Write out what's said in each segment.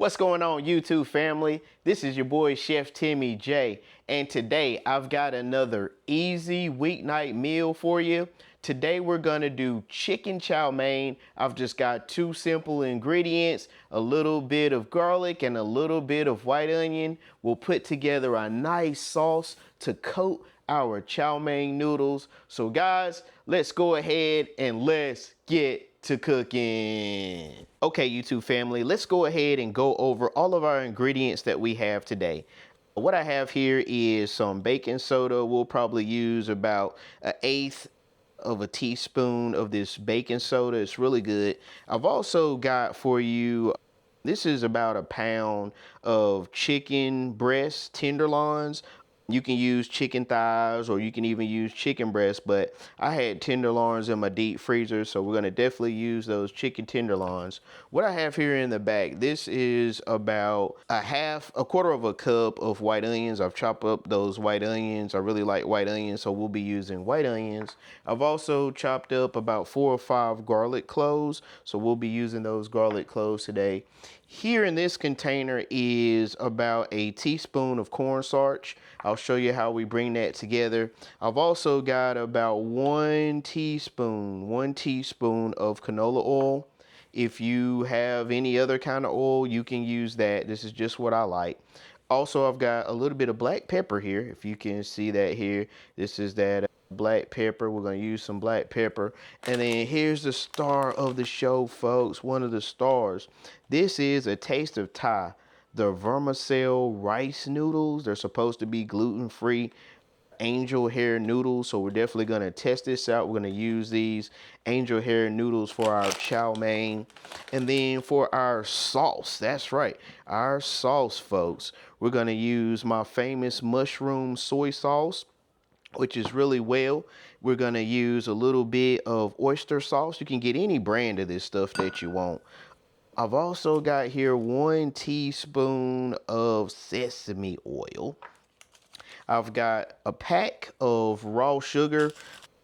What's going on, YouTube family? This is your boy Chef Timmy Jay, and today I've got another easy weeknight meal for you. Today we're gonna do chicken chow mein. I've just got two simple ingredients, a little bit of garlic and a little bit of white onion. We'll put together a nice sauce to coat our chow mein noodles. So guys, let's go ahead and let's get to cooking. Okay, YouTube family, let's go ahead and go over all of our ingredients that we have today. What I have here is some baking soda. We'll probably use about 1/8 of a teaspoon of this baking soda. It's really good. I've also got for you, this is about 1 pound of chicken breast tenderloins. You can use chicken thighs or you can even use chicken breasts, but I had tenderloins in my deep freezer, so we're gonna definitely use those chicken tenderloins. What I have here in the back, this is about a quarter of a cup of white onions. I've chopped up those white onions. I really like white onions, so we'll be using white onions. I've also chopped up about 4 or 5 garlic cloves, so we'll be using those garlic cloves today. Here in this container is about a teaspoon of cornstarch. I'll show you how we bring that together. I've also got about 1 teaspoon of canola oil. If you have any other kind of oil, you can use that. This is just what I like. Also, I've got a little bit of black pepper here. If you can see that here, this is that black pepper. We're going to use some black pepper. And then here's the star of the show, folks. One of the stars. This is a taste of Thai. The vermicelli rice noodles. They're supposed to be gluten-free angel hair noodles, so we're definitely going to test this out. We're going to use these angel hair noodles for our chow mein. And then for our sauce, that's right, our sauce, folks, we're going to use my famous mushroom soy sauce, which is really well. We're going to use a little bit of oyster sauce. You can get any brand of this stuff that you want. I've also got here 1 teaspoon of sesame oil. I've got a pack of raw sugar.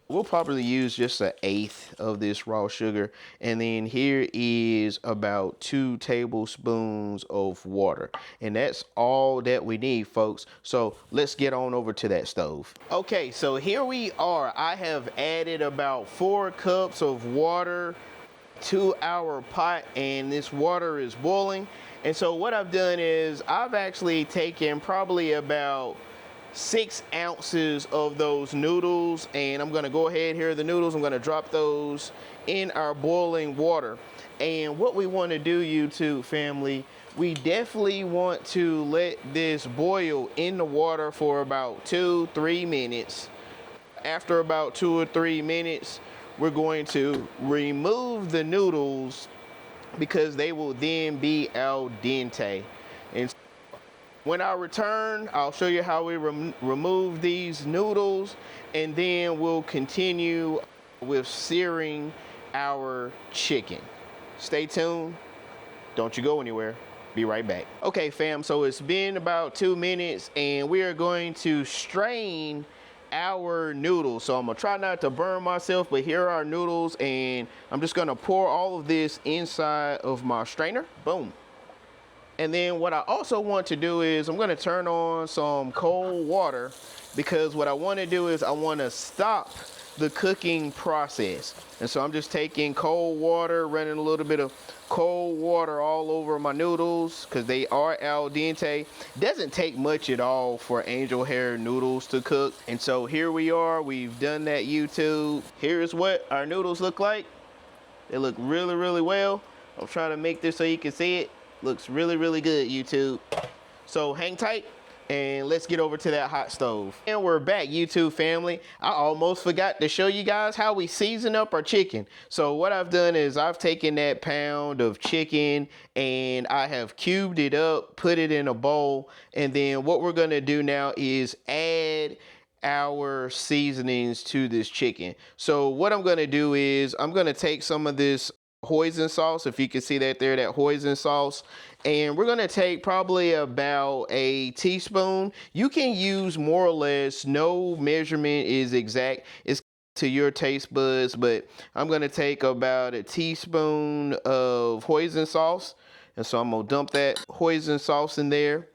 We'll probably use just 1/8 of this raw sugar. And then here is about 2 tablespoons of water. And that's all that we need, folks. So let's get on over to that stove. Okay, so here we are. I have added about 4 cups of water to our pot, and this water is boiling. And so what I've done is I've actually taken probably about 6 ounces of those noodles, and I'm gonna go ahead here, the noodles, I'm gonna drop those in our boiling water. And what we want to do, YouTube family, we definitely want to let this boil in the water for about 2-3 minutes. After about 2 or 3 minutes, we're going to remove the noodles because they will then be al dente. And when I return, I'll show you how we remove these noodles, and then we'll continue with searing our chicken. Stay tuned. Don't you go anywhere. Be right back. Okay, fam, so it's been about 2 minutes, and we are going to strain our noodles. So I'm gonna try not to burn myself, but here are our noodles, and I'm just gonna pour all of this inside of my strainer. Boom. And then what I also want to do is I'm going to turn on some cold water, because what I want to do is I want to stop the cooking process. And so I'm just taking cold water, running a little bit of cold water all over my noodles because they are al dente. Doesn't take much at all for angel hair noodles to cook. And so here we are. We've done that, YouTube. Here's what our noodles look like. They look really, really well. I'll try to make this so you can see it. Looks really, really good, YouTube. So hang tight and let's get over to that hot stove. And we're back, YouTube family. I almost forgot to show you guys how we season up our chicken. So what I've done is I've taken that pound of chicken and I have cubed it up, put it in a bowl. And then what we're gonna do now is add our seasonings to this chicken. So what I'm gonna do is I'm gonna take some of this hoisin sauce, if you can see that there, that hoisin sauce, and we're going to take probably about a teaspoon. You can use more or less, no measurement is exact, it's to your taste buds, but I'm going to take about a teaspoon of hoisin sauce. And so I'm gonna dump that hoisin sauce in there.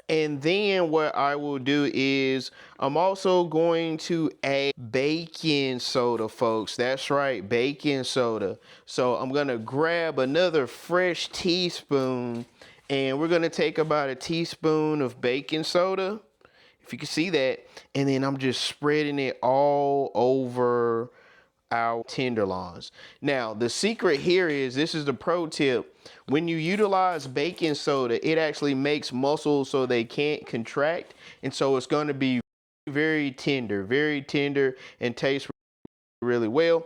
And then what I will do is I'm also going to add baking soda, folks. That's right, baking soda. So I'm gonna grab another fresh teaspoon and we're gonna take about a teaspoon of baking soda, if you can see that, and then I'm just spreading it all over our tenderloins. Now, the secret here is, this is the pro tip. When you utilize baking soda, it actually makes muscles so they can't contract. And so it's going to be very tender and taste really well.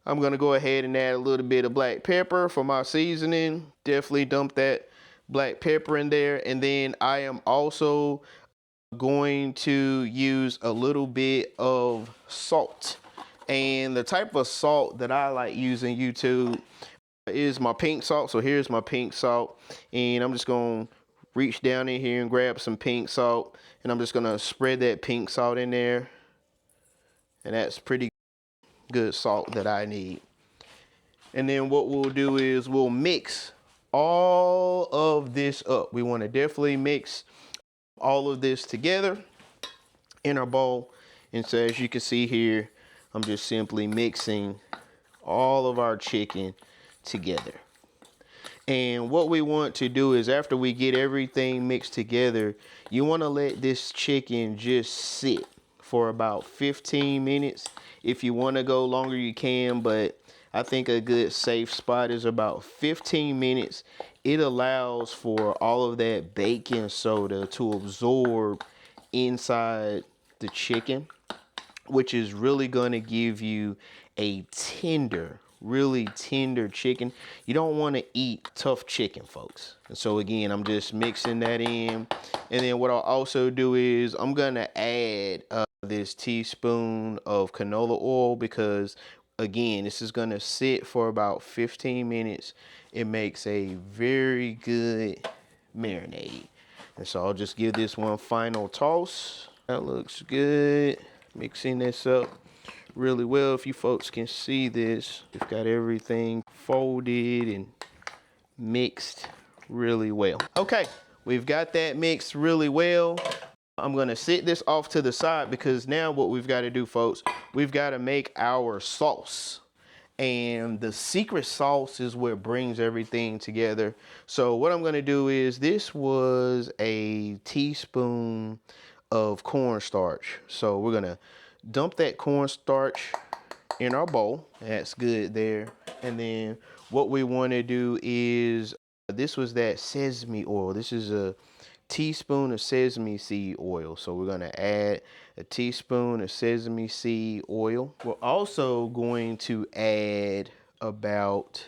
I'm going to go ahead and add a little bit of black pepper for my seasoning. Definitely dump that black pepper in there. And then I am also going to use a little bit of salt. And the type of salt that I like using, YouTube, is my pink salt. So here's my pink salt. And I'm just going to reach down in here and grab some pink salt. And I'm just going to spread that pink salt in there. And that's pretty good salt that I need. And then what we'll do is we'll mix all of this up. We want to definitely mix all of this together in our bowl. And so as you can see here, I'm just simply mixing all of our chicken together. And what we want to do is, after we get everything mixed together, you want to let this chicken just sit for about 15 minutes. If you want to go longer, you can, but I think a good safe spot is about 15 minutes. It allows for all of that baking soda to absorb inside the chicken, which is really going to give you a tender, really tender chicken. You don't want to eat tough chicken, folks. And so again, I'm just mixing that in. And then what I'll also do is I'm going to add this teaspoon of canola oil, because again, this is going to sit for about 15 minutes. It makes a very good marinade. And so I'll just give this one final toss. That looks good. Mixing this up really well. If you folks can see this, we've got everything folded and mixed really well. Okay, we've got that mixed really well. I'm gonna sit this off to the side, because now what we've got to do, folks, we've got to make our sauce. And the secret sauce is what brings everything together. So what I'm gonna do is, this was a teaspoon of cornstarch. So we're gonna dump that cornstarch in our bowl. That's good there. And then what we want to do is, this was that sesame oil. This is a teaspoon of sesame seed oil. So we're gonna add a teaspoon of sesame seed oil. We're also going to add about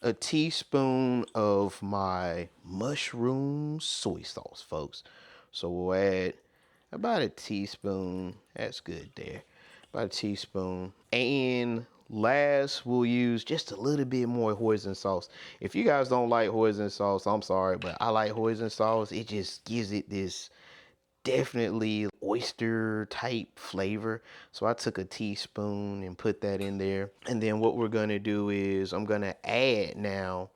a teaspoon of my mushroom soy sauce, folks. So we'll add about a teaspoon. That's good there. About a teaspoon. And last, we'll use just a little bit more hoisin sauce. If you guys don't like hoisin sauce, I'm sorry, but I like hoisin sauce. It just gives it this definitely oyster type flavor. So I took a teaspoon and put that in there. And then what we're gonna do is, I'm gonna add now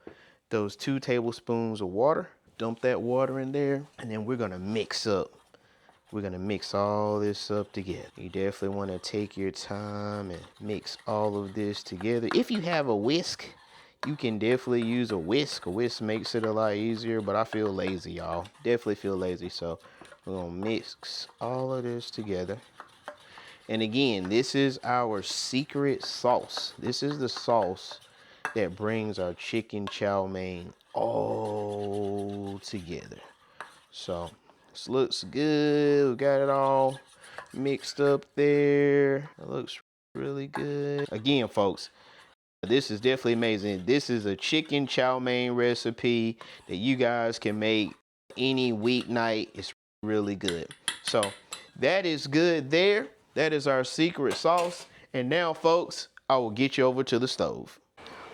those 2 tablespoons of water. Dump that water in there, and then we're gonna mix up. We're gonna mix all this up together. You definitely wanna take your time and mix all of this together. If you have a whisk, you can definitely use a whisk. A whisk makes it a lot easier, but I feel lazy, y'all. Definitely feel lazy, so we're gonna mix all of this together. And again, this is our secret sauce. This is the sauce that brings our chicken chow mein all together. So this looks good. We got it all mixed up there. It looks really good. Again, folks, this is definitely amazing. This is a chicken chow mein recipe that you guys can make any weeknight. It's really good. So that is good there. That is our secret sauce. And now, folks, I will get you over to the stove.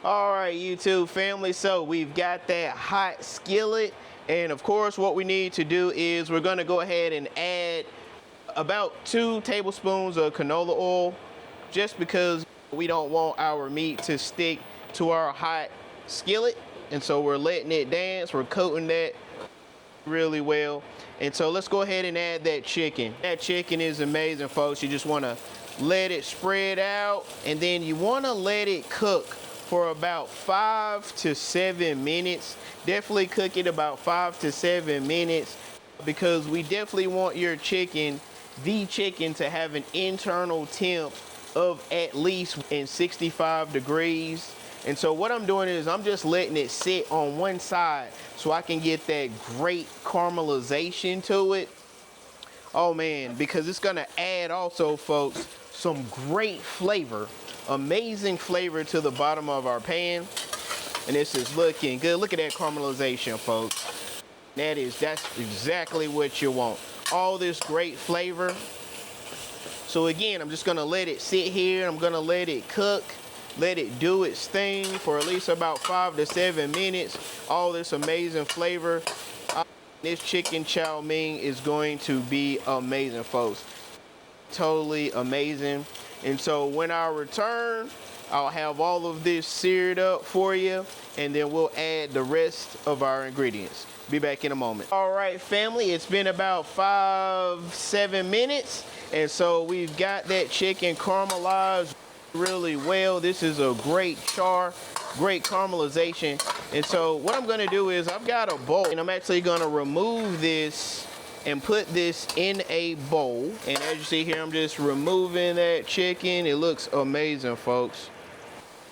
All right, YouTube family, so we've got that hot skillet, and of course what we need to do is, we're gonna go ahead and add about 2 tablespoons of canola oil, just because we don't want our meat to stick to our hot skillet. And so we're letting it dance. We're coating that really well. And so let's go ahead and add that chicken. That chicken is amazing, folks. You just want to let it spread out, and then you want to let it cook for about 5 to 7 minutes. Definitely cook it about 5 to 7 minutes, because we definitely want your chicken, the chicken, to have an internal temp of at least 65 degrees. And so what I'm doing is I'm just letting it sit on one side so I can get that great caramelization to it. Oh man, because it's gonna add also, folks, some great flavor, amazing flavor to the bottom of our pan. And this is looking good. Look at that caramelization, folks. That's exactly what you want. All this great flavor. So again, I'm just gonna let it sit here. I'm gonna let it cook. Let it do its thing for at least about 5 to 7 minutes. All this amazing flavor. This chicken chow mein is going to be amazing, folks. Totally amazing. And so when I return, I'll have all of this seared up for you, and then we'll add the rest of our ingredients. Be back in a moment. All right, family, it's been about 5-7 minutes. And so we've got that chicken caramelized really well. This is a great char, great caramelization. And so what I'm gonna do is I've got a bowl, and I'm actually gonna remove this and put this in a bowl. And as you see here, I'm just removing that chicken. It looks amazing, folks.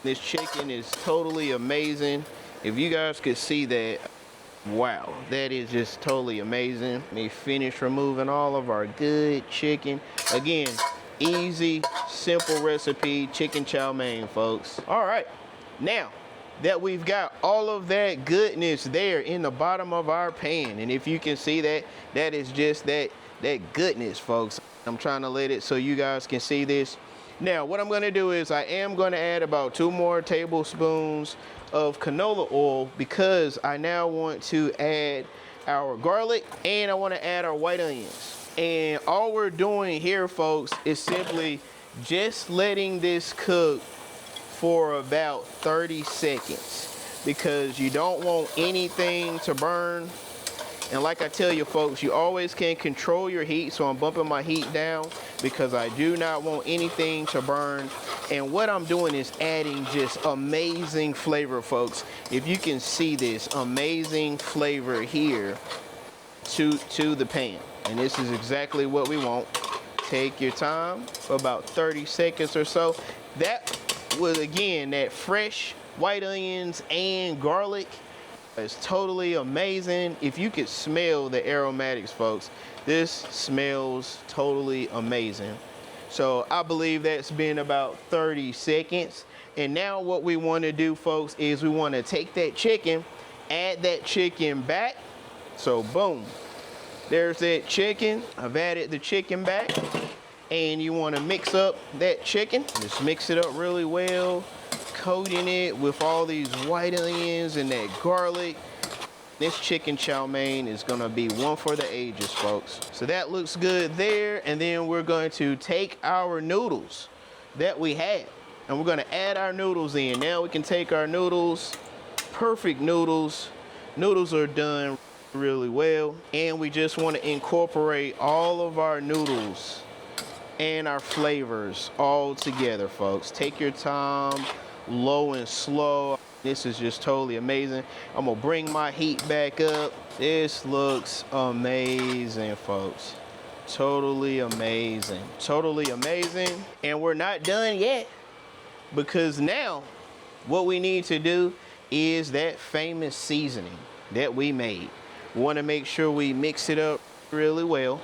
This chicken is totally amazing. If you guys could see that, wow, that is just totally amazing. Let me finish removing all of our good chicken. Again, easy, simple recipe, chicken chow mein, folks. All right, now that we've got all of that goodness there in the bottom of our pan, and if you can see that, that is just that goodness, folks. I'm trying to let it so you guys can see this. Now, what I'm gonna do is I am gonna add about 2 more tablespoons of canola oil, because I now want to add our garlic and I want to add our white onions. And all we're doing here, folks, is simply just letting this cook for about 30 seconds, because you don't want anything to burn. And like I tell you, folks, you always can control your heat. So I'm bumping my heat down because I do not want anything to burn. And what I'm doing is adding just amazing flavor, folks. If you can see this amazing flavor here to the pan. And this is exactly what we want. Take your time for about 30 seconds or so. That was, again, that fresh white onions and garlic. It's totally amazing. If you could smell the aromatics, folks, this smells totally amazing. So I believe that's been about 30 seconds. And now what we want to do, folks, is we want to take that chicken, add that chicken back. So boom, there's that chicken. I've added the chicken back. And you want to mix up that chicken. Just mix it up really well, coating it with all these white onions and that garlic. This chicken chow mein is gonna be one for the ages, folks. So that looks good there. And then we're going to take our noodles that we had, and we're gonna add our noodles in. Now we can take our noodles, perfect noodles. Noodles are done really well. And we just wanna incorporate all of our noodles and our flavors all together, folks. Take your time, low and slow. This is just totally amazing. I'm gonna bring my heat back up. This looks amazing, folks. Totally amazing. Totally amazing. And we're not done yet, because now what we need to do is that famous seasoning that we made. We wanna make sure we mix it up really well.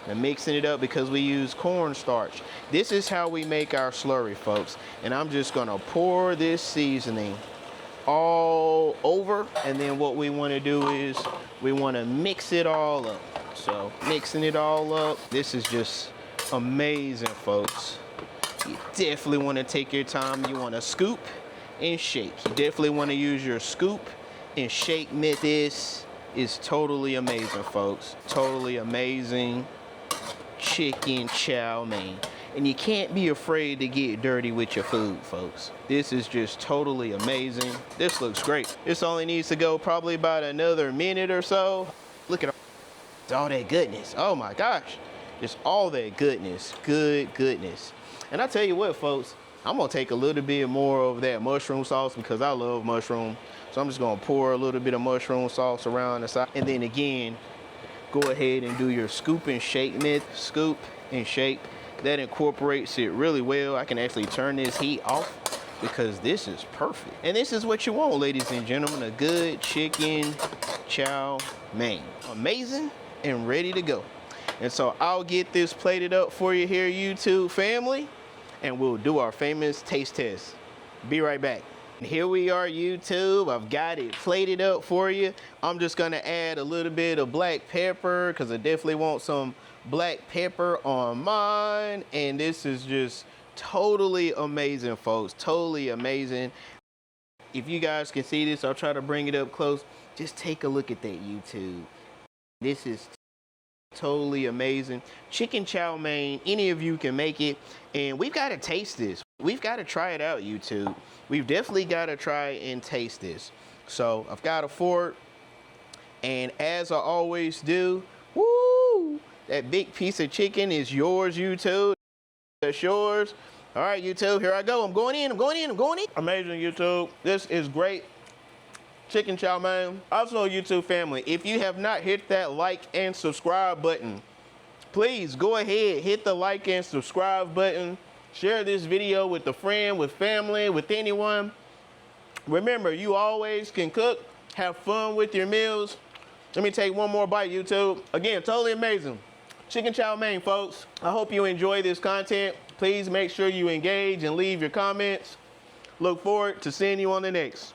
And mixing it up because we use cornstarch. This is how we make our slurry, folks. And I'm just gonna pour this seasoning all over. And then what we wanna do is we wanna mix it all up. So mixing it all up. This is just amazing, folks. You definitely wanna take your time. You wanna scoop and shake. You definitely wanna use your scoop and shake method. This is totally amazing, folks. Totally amazing chicken chow mein. And you can't be afraid to get dirty with your food, folks. This is just totally amazing. This looks great. This only needs to go probably about another minute or so. Look at all that goodness. Oh my gosh. Just all that goodness. Goodness. And I tell you what, folks, I'm gonna take a little bit more of that mushroom sauce because I love mushroom. So I'm just gonna pour a little bit of mushroom sauce around the side. And then again, go ahead and do your scoop and shake method. Scoop and shake. That incorporates it really well. I can actually turn this heat off because this is perfect. And this is what you want, ladies and gentlemen, a good chicken chow mein. Amazing and ready to go. And so I'll get this plated up for you here, YouTube family, and we'll do our famous taste test. Be right back. Here we are, YouTube. I've got it plated up for you. I'm just gonna add a little bit of black pepper because I definitely want some black pepper on mine. And this is just totally amazing, folks. Totally amazing. If you guys can see this, I'll try to bring it up close. Just take a look at that, YouTube. This is totally amazing. Chicken chow mein, any of you can make it. And we've got to taste this. We've got to try it out, YouTube. We've definitely got to try and taste this. So I've got a fork. And as I always do, woo, that big piece of chicken is yours, YouTube. That's yours. All right, YouTube, here I go. I'm going in. Amazing, YouTube. This is great. Chicken chow mein. Also, YouTube family, if you have not hit that like and subscribe button, please go ahead, hit the like and subscribe button. Share this video with a friend, with family, with anyone. Remember, you always can cook, have fun with your meals. Let me take one more bite, YouTube. Again, totally amazing. Chicken chow mein, folks. I hope you enjoy this content. Please make sure you engage and leave your comments. Look forward to seeing you on the next.